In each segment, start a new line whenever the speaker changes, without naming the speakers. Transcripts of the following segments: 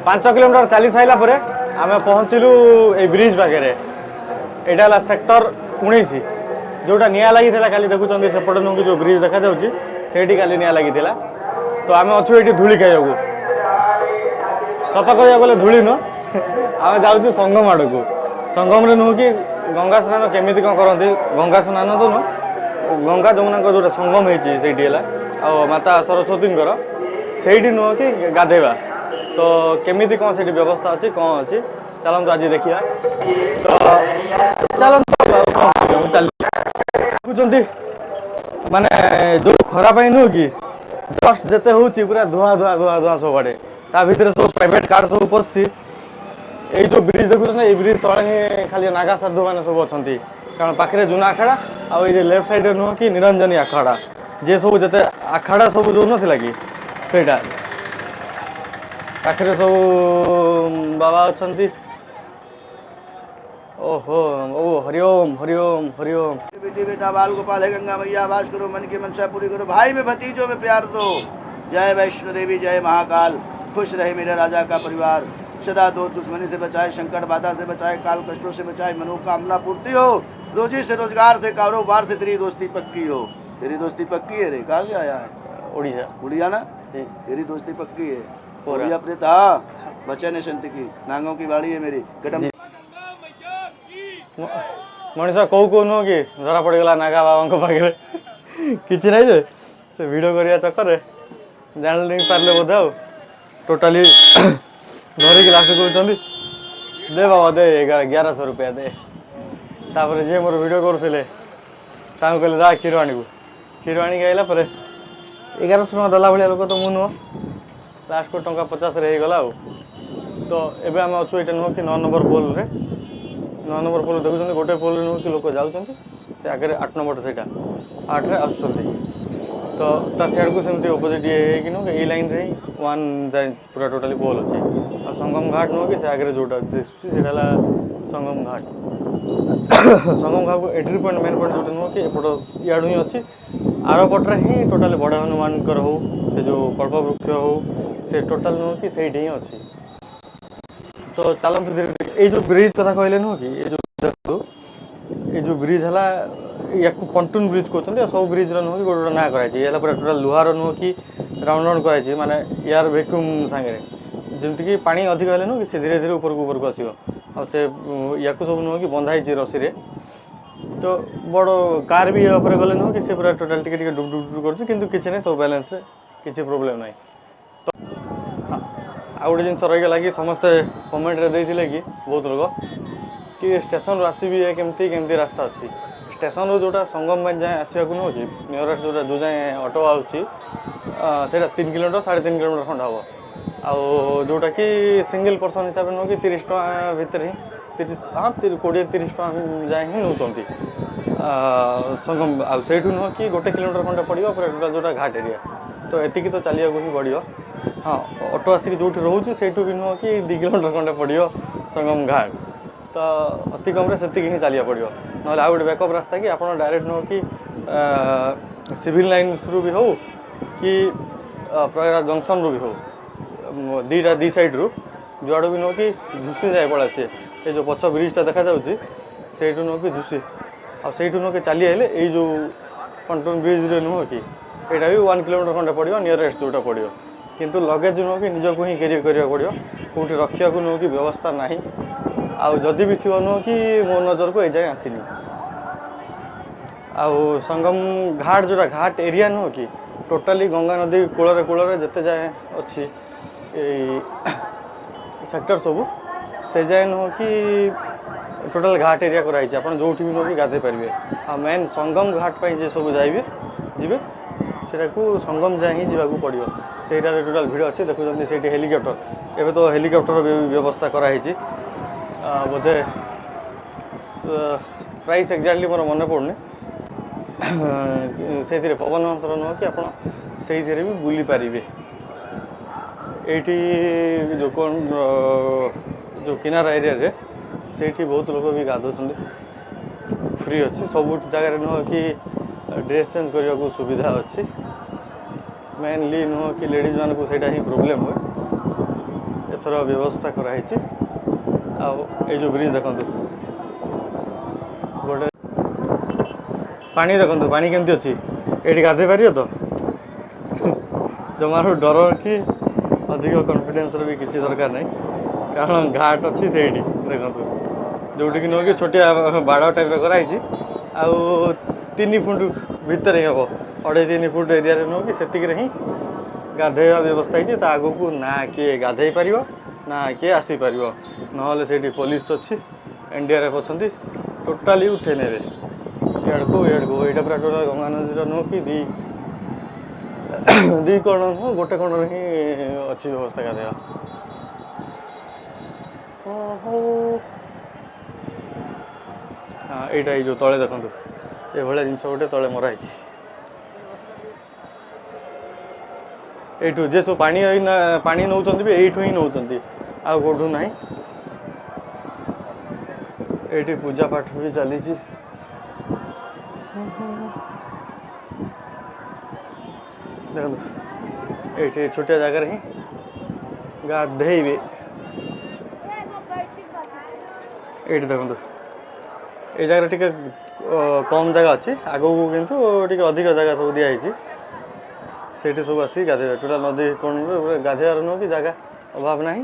5 kilometre चली सारा पर आम पहुँचलु ये ब्रिज पाखे यहाँ है सेक्टर 19 जोटा निआ लगी खाली देखुं सेपटे नुह जो ब्रिज देखा जाऊँगी खाली निआ लगी तो आम अच्छु ये धूली खाइबू सत कह गले धूली नुह आम जाऊँ संगम आड़ को संगम नुह कि गंगा स्नान केमी कौन करती गंगा स्नान तो नुह गंगा जमुना जो संगम है माता सरस्वती से नुह कि गाधेवा तो केमी कौन से व्यवस्था अच्छी कौन अच्छी चलते आज देखा तो चलते माने जो खराब नुह कि जस्ट जिते हूँ पूरा धुआं धुआं धुआं धुआं सब आड़े ता भीतर सब प्राइवेट कार सब पशि ये जो ब्रिज देखुन ये ब्रिज तले ही खाली नागा साधु मैंने सब अच्छा कारण पाखे जूना आखाड़ा आ लेफ्ट साइड नुह कि निरंजनी आखाड़ा जे सब जिते आखाड़ा सब जो नाला कि सेटा पाखे सब बाबा अच्छा ओहो ओ हरिओम हरिओम हरिओम
बेटी बेटा बाल गोपाल है गंगा मैया वास करो मन की मनसा पूरी करो भाई में भतीजों में प्यार दो जय वैष्णो देवी जय महाकाल खुश रहे मेरे राजा का परिवार सदा दो दुश्मनी से बचाए संकट बाधा से बचाए काल कष्टों से बचाए मनोकामना पूर्ति हो रोजी से रोजगार से कारोबार से तेरी दोस्ती पक्की हो तेरी दोस्ती पक्की है रे कहाँ से आया है
उड़ीसा
उड़िया ना
जी
तेरी दोस्ती पक्की है उड़िया प्रीत हाँ बच्चे ने संत की नांगों की बाड़ी है मेरी कटम
मनीष कौ कौ नुह कि धरा पड़गला नागा बाबा पाखे कि ना से भिड करने चक्कर जान नहीं पारे बोधे आ टोटाली धरिकी लास्ट कहते दे बाबा दे 1100 रुपया दे तापर जी मोर भिड करुले कहले जा क्षीर आणु क्षीर आणिक आइला 1100 टଙ୍କା देला भाया लोक तो मु नुह लास्ट को टंका 50 रे गला तो एबे आम अच्छु ये नुह कि 9 नंबर पोल रे 9 नंबर पोल देखुं गोटे पोल नुह कि लोक जाऊँच से आगे 8 नंबर से 8 रे आसुँच तो ता सियाड़ को सेमती अपोजिट ये नुह ये लाइन रे 1 जाए पूरा टोटाली पोल अच्छे आ संगम घाट नुह कि से आगे जोटा दिखा संगम घाट संगम घाट को एंट्री पॉइंट मेन पॉइंट जो नुह कि एपट इाड़ू ही अच्छी आर पटे ही टोटाली बड़ हनुमान हो से जो कल्पवृक्ष हो से टोटाल नुह कि से ही अच्छी तो चलते धीरे धीरे ये जो ब्रिज कथा कहले नुह कि ये जो ब्रिज है या पंटून ब्रिज कहते सब ब्रिज नुह कि गोटे ना कराई पूरा टोटाल लुहार नुह कि राउंड राउंड कराई माने यार भैक्यूम सांगे जमती कि पानी अधिक हेल्ले नुह कि से धीरे धीरे ऊपर को आसो आ से या सब नुह कि बंधाई रसी रे तो बड़ कार भी ये गले नुह कि पूरा टोटाल टिके डुब डुब डुब कर किसी ना सब बैलेंस रे किसी प्रोब्लेम ना तो आ गोटे जिन रहीगला कि समस्ते कमेंट रे देते कि बहुत लोग कि स्टेशन आसबि केमती केमती रास्ता अच्छी स्टेशन रू जोटा संगम में जाए आसवाक नुह कि नियरेस्ट जोटा जो जाए ऑटो आसी 3 किलोमीटर 3.5 किलोमीटर खंड हम आउटा कि सिंगल पर्सन हिसाब से नुह कि 30 टଙ୍କା भितर ही 30 हाँ 20-30 टଙ୍କା जाए ही नौकरी संगम आउ नुह कि 1 किलोमीटर खंडे पड़ो पूरा टोटाल जोटा घाट एरिया तो एतिकी तो चलिया ही पड़ो हाँ ऑटो आसिक जो रोचे से भी नुह कि 2 किलोमीटर खंडे पड़ो संगम घाट तो अति कम से ही चलिया पड़ो ना आउ गोटे बैकअप रास्ता कि आप डायरेक्ट नुह कि सिविल लाइन रू भी हो कि प्रयागराज जंक्शन रू भी हो दी साइड रू जुआड़ भी नुह कि झुसी जाए पड़ा सी ये जो पछ ब्रिजटा देखा से नुह कि झुसी आउ नुह कि चली आइले ये जो पंटून ब्रिज रे नुह कि यहाँ भी 1 किलोमीटर खंडे पड़ो नियरेस्ट जोटा पड़ो किंतु लगेज नुह कि निजक ही कैरी करा पड़ो कौटी रखा नुह कि व्यवस्था ना आउ जदि भी थी नुह कि मो नजर को जाए आसनी आउ संगम घाट जोटा घाट एरिया नुह कि टोटाली गंगा नदी कूल कूल जिते जाए अच्छी सेक्टर सब से जाए नुह कि टोटाल घाट एरिया कराई आप जो भी नुह कि गाधे पारे आ मेन संगम घाट पर जे सब जाइए जी से संगम जाए ही जावाक पड़ो से टोटाल भिड़ अच्छे देखुं से हेलिकप्टर एवं तो हेलिकप्टर व्यवस्था कराई बोधे प्राइस एक्जाक्टली मोर मन पड़नी से पवन हंसर नुह कि आप भी बुली पारे ये जो कौन जो किनारा एरिया रे से बहुत लोग भी गाधो फ्री अच्छी सब जगह नुह कि ड्रेस चेंज करने को सुविधा अच्छी मेनली नुह कि लेडीज मान को ही प्रोब्लेम हुए ଏଥର ବ୍ୟବସ୍ଥା କରାହେଇଛି। ଆଉ ଏଇ ଯେଉଁ ବ୍ରିଜ୍ ଦେଖନ୍ତୁ, ଗୋଟେ ପାଣି ଦେଖନ୍ତୁ, ପାଣି କେମିତି ଅଛି, ଏଇଠି ଗାଧୋଇ ପାରିବ ତ? ଜମାରୁ ଡର କି ଅଧିକ କନଫିଡେନ୍ସର ବି କିଛି ଦରକାର ନାହିଁ, କାରଣ ଘାଟ ଅଛି ସେଇଠି ଦେଖନ୍ତୁ, ଯେଉଁଠିକି ନୁହଁ କି ଛୋଟିଆ ବାଡ଼ ଟାଇପ୍ର କରାହେଇଛି। ଆଉ 3 ଫୁଟ ଭିତରେ ହିଁ ହେବ, 2.5-3 ଫୁଟ ଏରିଆରେ ନୁହଁ କି ସେତିକିରେ ହିଁ ଗାଧୋଇବା ବ୍ୟବସ୍ଥା ହେଇଛି। ତା ଆଗକୁ ନା କିଏ ଗାଧୋଇ ପାରିବ ନା କିଏ ଆସିପାରିବ, ନହେଲେ ସେଇଠି ପୋଲିସ ଅଛି, NDRF ଅଛନ୍ତି, ଟୋଟାଲି ଉଠେଇ ନେବେ ଇଆଡ଼କୁ ଇଆଡ଼କୁ। ଏଇଟା ପୁରା ଟୋଟାଲ ଗଙ୍ଗା ନଦୀର ନୁହଁ କି ଦୁଇ କୋଣ ନୁହଁ, ଗୋଟେ କୋଣରେ ହିଁ ଅଛି ବ୍ୟବସ୍ଥା ଗାଧୋଇବା। ହଁ ଏଇଟା ଏଇ ଯେଉଁ ତଳେ ଦେଖନ୍ତୁ, ଏଭଳିଆ ଜିନିଷ ଗୋଟେ ତଳେ ମରା ହେଇଛି। ଏଇଠୁ ଯେ ସବୁ ପାଣି ନେଉଛନ୍ତି ବି ଏଇଠୁ ହିଁ ନେଉଛନ୍ତି, ଆଉ କେଉଁଠୁ ନାହିଁ। ଏଇଠି ପୂଜା ପାଠ ବି ଚାଲିଛି। ଦେଖନ୍ତୁ ଏଇଠି ଛୋଟିଆ ଜାଗାରେ ହିଁ ଗାଧେଇବେ। ଏଇଠି ଦେଖନ୍ତୁ, ଏଇ ଜାଗାରେ ଟିକେ କମ୍ ଜାଗା ଅଛି, ଆଗକୁ କିନ୍ତୁ ଟିକେ ଅଧିକ ଜାଗା ସବୁ ଦିଆହେଇଛି। ସେଇଠି ସବୁ ଆସିକି ଗାଧୋଇବେ, ଟୋଟାଲ ନଦୀ କୋଣରେ ଗାଧୋଇବାର ନୁହଁ କି ଜାଗା ଅଭାବ ନାହିଁ,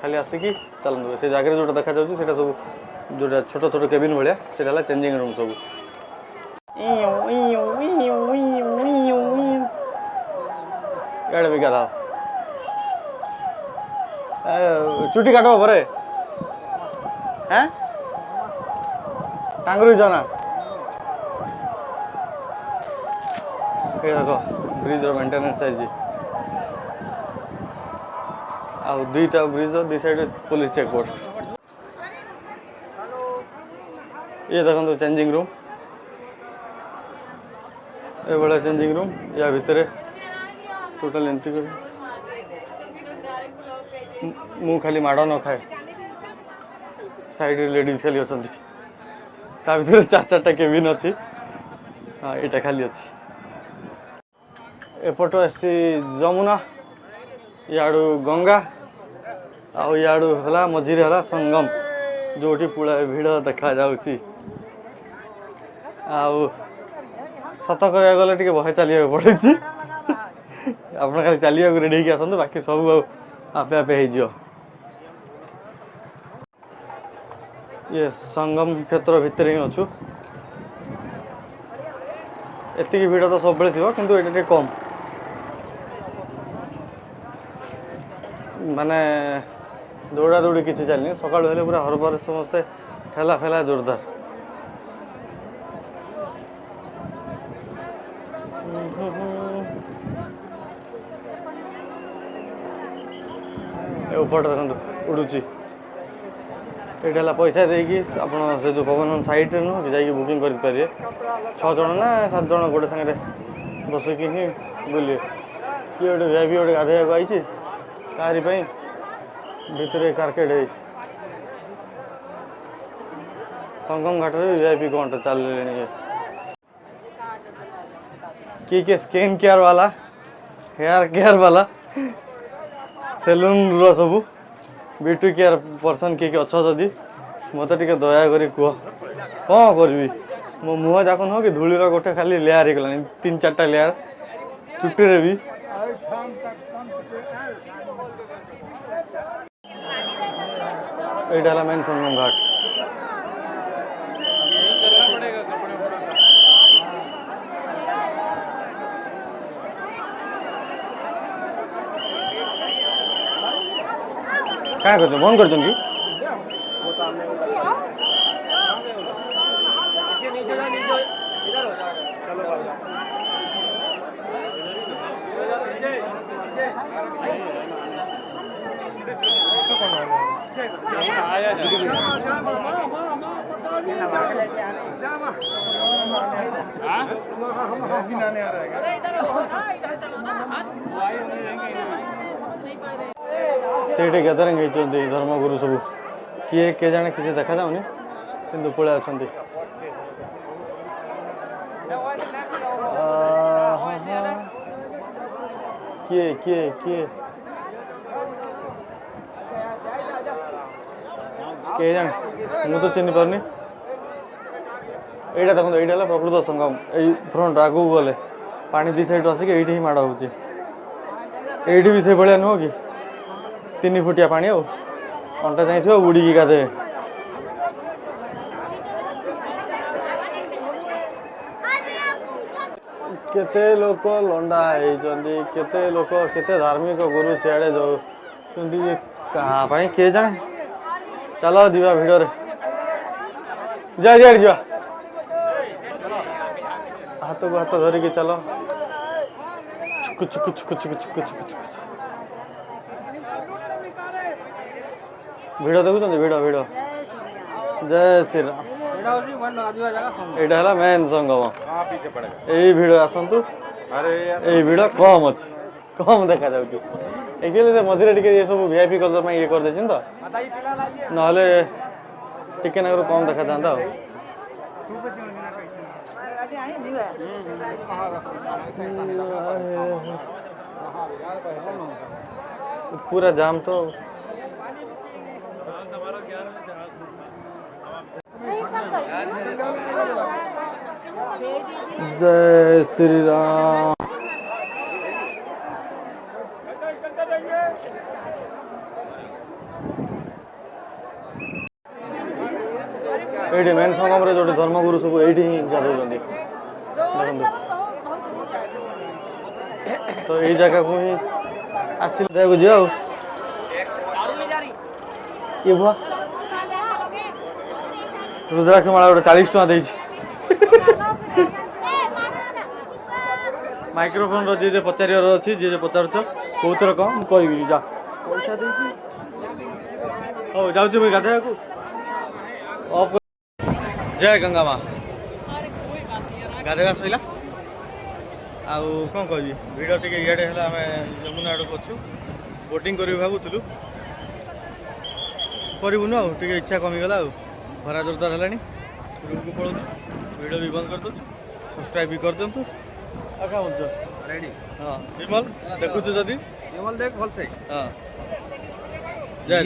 ଖାଲି ଆସିକି ଚାଲନ୍ତୁ। ସେ ଜାଗାରେ ଯେଉଁଟା ଦେଖାଯାଉଛି ସେଇଟା ସବୁ ଯେଉଁଟା ଛୋଟ ଛୋଟ କେବିନ୍ ଭଳିଆ, ସେଇଟା ହେଲା ଚେଞ୍ଜିଂ ରୁମ୍ ସବୁ। ଇଆଡ଼େ ବି ଗାଧାଅ, ଚୁଟି କାଟିବ ପରେ হ্যাঁ টাঙ্গুরি জানা এই দেখো ব্রিজর মেন্টেনান্স চাইছি। ଆଉ ଦୁଇଟା ବ୍ରିଜ୍ର ଦୁଇ ସାଇଡ଼୍ରେ ପୋଲିସ ଚେକପୋଷ୍ଟ। ଇଏ ଦେଖନ୍ତୁ ଚେଞ୍ଜିଂ ରୁମ୍, ଏଭଳିଆ ଚେଞ୍ଜିଂ ରୁମ୍। ୟା ଭିତରେ ଟୋଟାଲ ଏମିତି କରି ମୁଁ ଖାଲି ମାଡ଼ ନ ଖାଏ, ସାଇଡ଼ରେ ଲେଡ଼ିଜ୍ ଖାଲି ଅଛନ୍ତି, ତା ଭିତରେ 4-4ଟା କେବିନ୍ ଅଛି। ହଁ ଏଇଟା ଖାଲି ଅଛି। ଏପଟ ଆସିଛି ଯମୁନା, ଇଆଡ଼ୁ ଗଙ୍ଗା, ଆଉ ଇଆଡ଼ୁ ହେଲା ମଝିରେ ହେଲା ସଙ୍ଗମ, ଯେଉଁଠି ପୁଳାଏ ଭିଡ଼ ଦେଖାଯାଉଛି। ଆଉ ସତ କହିବାକୁ ଗଲେ ଟିକେ ବହେ ଚାଲିବାକୁ ପଡ଼ୁଛି। ଆପଣ ଖାଲି ଚାଲିବାକୁ ରେଡ଼ି ହେଇକି ଆସନ୍ତୁ, ବାକି ସବୁ ଆଉ ଆପେ ଆପେ ହେଇଯିବ। ଇଏ ସଙ୍ଗମ କ୍ଷେତ୍ର ଭିତରେ ହିଁ ଅଛୁ। ଏତିକି ଭିଡ଼ ତ ସବୁବେଳେ ଥିବ, କିନ୍ତୁ ଏଇଟା ଟିକେ କମ୍, ମାନେ ଦୌଡ଼ା ଦୌଡ଼ି କିଛି ଚାଲିନି। ସକାଳୁ ହେଲେ ପୁରା ହରବରେ ସମସ୍ତେ ଠେଲା ଫେଲା ଜୋରଦାର। ଏ ଉପରଟା ଦେଖନ୍ତୁ ଉଡ଼ୁଛି। ଏଇଟା ହେଲା ପଇସା ଦେଇକି ଆପଣ ସେ ଯେଉଁ ପବନ ସାଇଡ଼୍ରେ ନୁହଁ କି ଯାଇକି ବୁକିଂ କରିପାରିବେ। 6 ଜଣ ନା 7 ଜଣ ଗୋଟେ ସାଙ୍ଗରେ ବସିକି ହିଁ ବୁଲିବେ। କିଏ ଗୋଟେ VIP ଗୋଟେ ଗାଧୋଇବାକୁ ଆଇଛି, ତାରି ପାଇଁ ଭିତରେ କାର୍କେଡ଼ ହେଇ ସଙ୍ଗମ ଘାଟରେ ବି VIP କ'ଣଟା ଚାଲିଲେଣି। କିଏ ସ୍କିନ୍ କେୟାର ବାଲା, ହେୟାର କେୟାର ବାଲା, ସେଲୁନ୍ର ସବୁ ବ୍ୟୁଟି କେୟାର ପର୍ସନ୍ କିଏ ଅଛ ଯଦି ମୋତେ ଟିକେ ଦୟାକରି କୁହ। କ'ଣ କରିବି, ମୋ ମୁହଁ ଯାକ ନୁହଁ କି ଧୂଳିର ଗୋଟେ ଖାଲି ଲେୟାର ହେଇଗଲାଣି, 3-4ଟା ଲେୟାର ଚୁଟିରେ ବି। এইটা হলো মেন সঙ্গম ঘাট। क्या करते बंद कर की ସେଇଠି ଗ୍ୟାଦରିଂ ହେଇଛନ୍ତି ଧର୍ମଗୁରୁ ସବୁ। କିଏ କିଏ ଜାଣେ କିଛି ଦେଖାଯାଉନି, କିନ୍ତୁ ପଳେଇ ଅଛନ୍ତି। କିଏ କିଏ କିଏ के जाने मु तो चिन्ह पारनी एटा देखो एटा प्रकृत संगम यही फ्रंट आगू गले पानी दी साइड आसिक ये ही माड़ हो भी से भाया नुह कि 3 फुटिया पानी अंटा जाइए बुड़ी गाधे केते लोक लंडा केते लोक केते धार्मिक गुरु सियाड़े जाऊँ कहाँ किए जाने चलो जीवा भिड़ जा जा हाथ को हाथ धरिकी चलो छुक छुक छुक छुक छुक छुक छुक भिड़ देखुं भिड़ भिड़ जय श्री राम यहाँ मेन संगम यही भिड़ आसतु यही भिड़ कम अच्छी कम देखा एक्चुअली से मझे टे ये सब वीआईपी कलर में ये कर दे तो नहले टिके नागर कम देखा जाता पूरा जाम तो जय श्री राम ये मेन संगम रे जो धर्मगुरु सब ये गाधौ तो यही जगह को ही आसिल देखो जी ये बुआ रुद्राक्ष माला गोटे 40 टका देछि माइक्रोफोन रो जे पचारियार अछि जे पचारछ कोथर कम कहबी जा पैसा देछि हो जाउछु भाई गाधे को ऑफ जय गंगा माँ गाधेगा सैला आउ कौन कह भिड़ टे इे आम यमुना आड़ को अच्छु बोटिंग कर भावुलु करूँ आउ टे इच्छा कमिगला खरा जोरदार है रूम को पड़ो भिड भी बंद कर दो सब्सक्राइब भी कर दिंतु क्या बोलते रेडी हाँ विमल देखु जदि विमल देख भल से हाँ जय